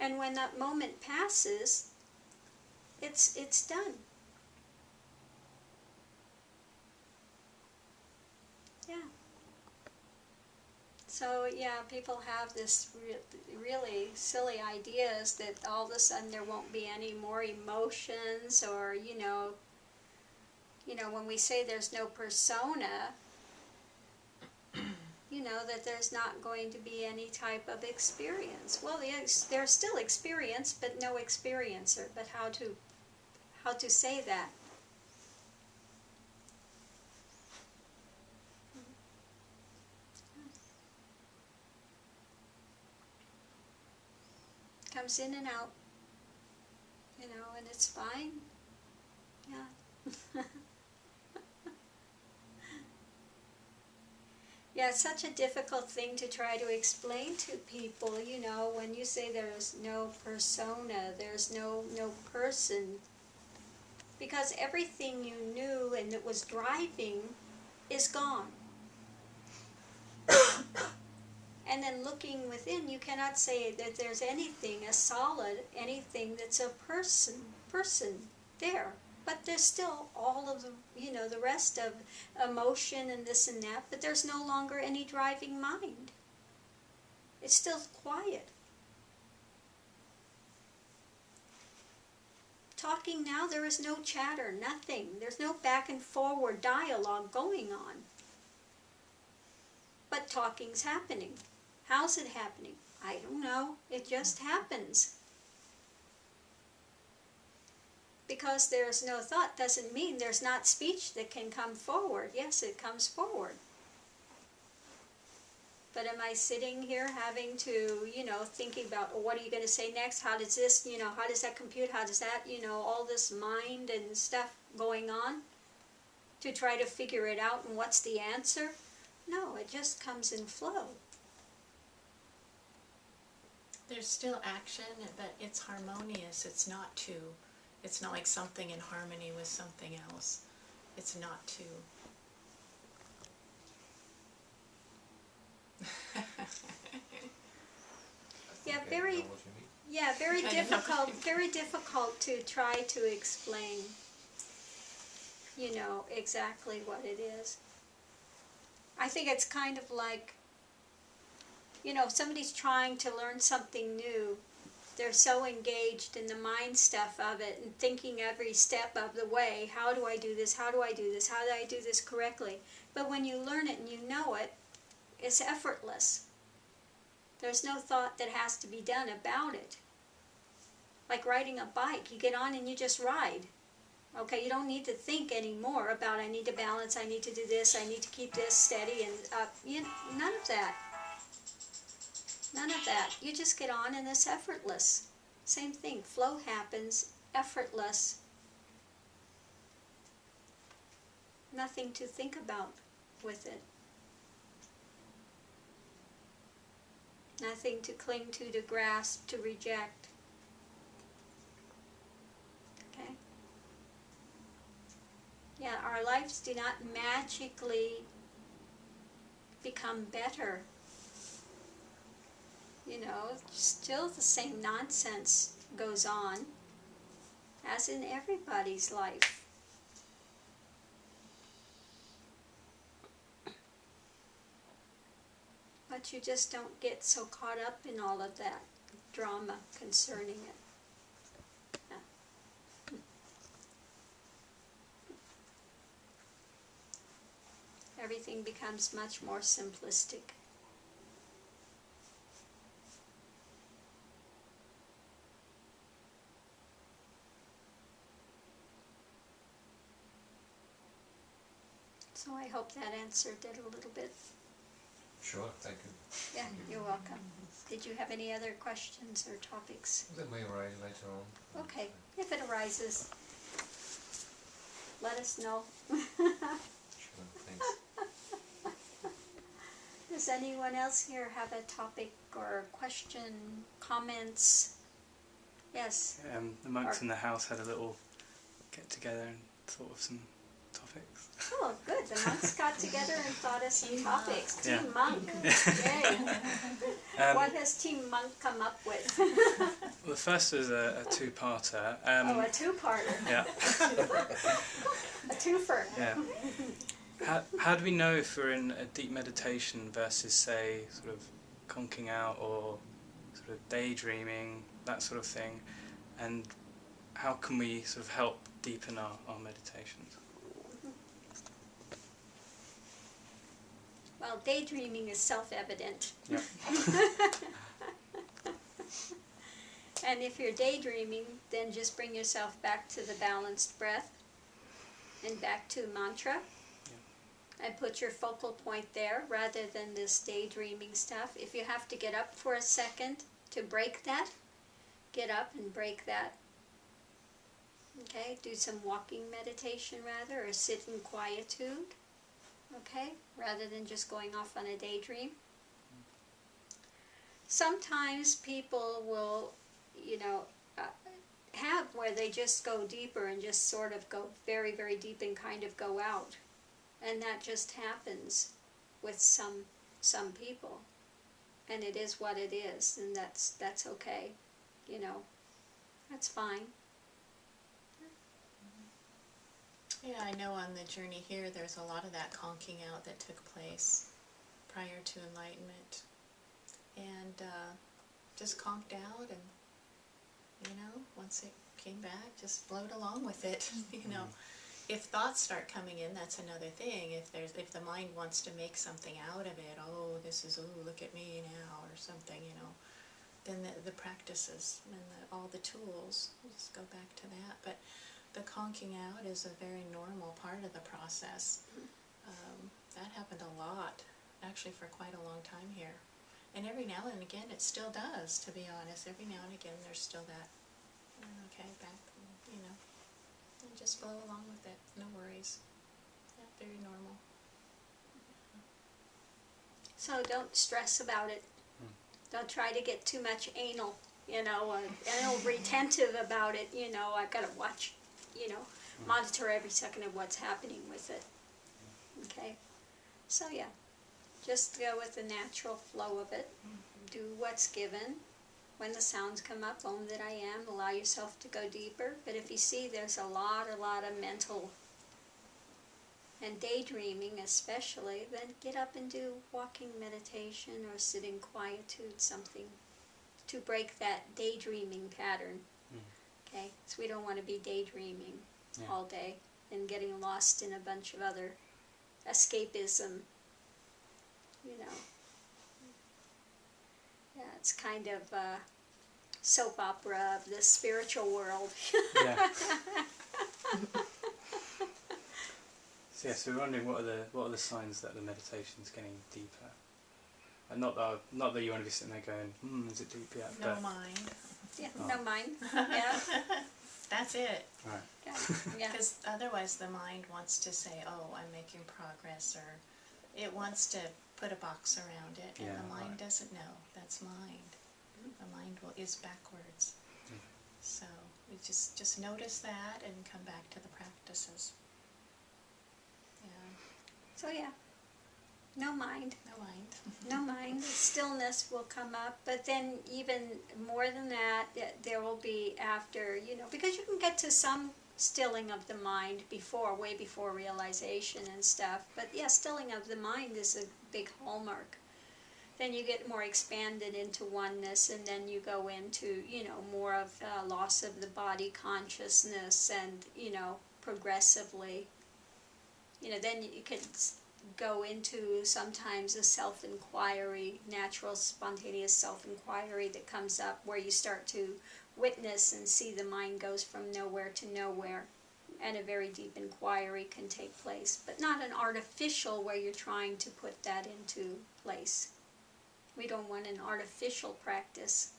And when that moment passes, it's done. Yeah. So yeah, people have this really silly ideas that all of a sudden there won't be any more emotions, or when we say there's no persona, that there's not going to be any type of experience. Well, there's still experience, but no experiencer. But how to say that? Comes in and out, and it's fine. Yeah. Yeah, it's such a difficult thing to try to explain to people, when you say there's no persona, there's no person, because everything you knew and that was driving is gone. And then looking within, you cannot say that there's anything, a solid, anything that's a person there. But there's still all of the rest of emotion and this and that, but there's no longer any driving mind. It's still quiet. Talking now, there is no chatter, nothing. There's no back and forward dialogue going on. But talking's happening. How's it happening? I don't know. It just happens. Because there's no thought doesn't mean there's not speech that can come forward. Yes, it comes forward. But am I sitting here having to, thinking about, what are you going to say next? How does this, how does that compute? How does that, all this mind and stuff going on to try to figure it out and what's the answer? No, it just comes in flow. There's still action, but it's harmonious. It's not like something in harmony with something else. It's not two. Very difficult, very difficult to try to explain, exactly what it is. I think it's kind of like, if somebody's trying to learn something new, they're so engaged in the mind stuff of it and thinking every step of the way, how do I do this, how do I do this, how do I do this correctly? But when you learn it and you know it, it's effortless. There's no thought that has to be done about it. Like riding a bike, you get on and you just ride. Okay, you don't need to think anymore about, I need to balance, I need to do this, I need to keep this steady and up. None of that. None of that. You just get on and it's effortless. Same thing. Flow happens, effortless. Nothing to think about with it. Nothing to cling to grasp, to reject. Okay? Yeah, our lives do not magically become better. Still the same nonsense goes on, as in everybody's life. But you just don't get so caught up in all of that drama concerning it. Yeah. Everything becomes much more simplistic. So I hope that answered it a little bit. Sure, thank you. Yeah, you're welcome. Did you have any other questions or topics? That may arise later on. Okay, if it arises, let us know. Sure, thanks. Does anyone else here have a topic or question, comments? Yes. The monks in the house had a little get together and thought of some topics. Oh, good. The monks got together and thought of some Team topics. Yeah. Team Monk. Yay. What has Team Monk come up with? Well, the first was a two-parter. Oh, a two-parter. Yeah. A twofer. Yeah. How do we know if we're in a deep meditation versus, say, sort of conking out or sort of daydreaming, that sort of thing? And how can we sort of help deepen our meditations? Well, daydreaming is self-evident. Yeah. And if you're daydreaming, then just bring yourself back to the balanced breath and back to mantra. Yeah. And put your focal point there rather than this daydreaming stuff. If you have to get up for a second to break that, get up and break that. Okay, do some walking meditation rather, or sit in quietude. Okay, rather than just going off on a daydream. Sometimes people will, have where they just go deeper and just sort of go very, very deep and kind of go out. And that just happens with some people. And it is what it is, and that's okay. That's fine. Yeah, I know on the journey here there's a lot of that conking out that took place prior to enlightenment. And just conked out, and once it came back, just flowed along with it. If thoughts start coming in, that's another thing. If the mind wants to make something out of it, look at me now, or something, then the practices and all the tools, just go back to that. But the conking out is a very normal part of the process. That happened a lot, actually, for quite a long time here. And every now and again it still does, to be honest. Every now and again there's still that, back, and just flow along with it. No worries. Yeah, very normal. So don't stress about it. Don't try to get too much anal retentive about it. I've got to watch, monitor every second of what's happening with it. Okay? So yeah, just go with the natural flow of it. Do what's given. When the sounds come up, Om that I am, allow yourself to go deeper. But if you see there's a lot of mental and daydreaming especially, then get up and do walking meditation or sit in quietude, something to break that daydreaming pattern. Okay? So we don't want to be daydreaming all day and getting lost in a bunch of other escapism. Yeah, it's kind of a soap opera of the spiritual world. Yeah. So we're wondering what are the signs that the meditation's getting deeper? And not that you want to be sitting there going, is it deep yet? No mind. Yeah, no mind. Yeah. That's it. Right. Yeah. Because otherwise the mind wants to say, I'm making progress, or it wants to put a box around it, and the mind doesn't know. That's mind. The mind is backwards. So we just notice that and come back to the practices. Yeah. So yeah, no mind. No mind. No mind. Stillness will come up, but then even more than that, there will be after, because you can get to some stilling of the mind way before realization and stuff. But yeah, stilling of the mind is a big hallmark. Then you get more expanded into oneness, and then you go into, more of loss of the body consciousness, and, progressively, then you can go into sometimes a self-inquiry, natural, spontaneous self-inquiry that comes up where you start to witness and see the mind goes from nowhere to nowhere, and a very deep inquiry can take place, but not an artificial where you're trying to put that into place. We don't want an artificial practice,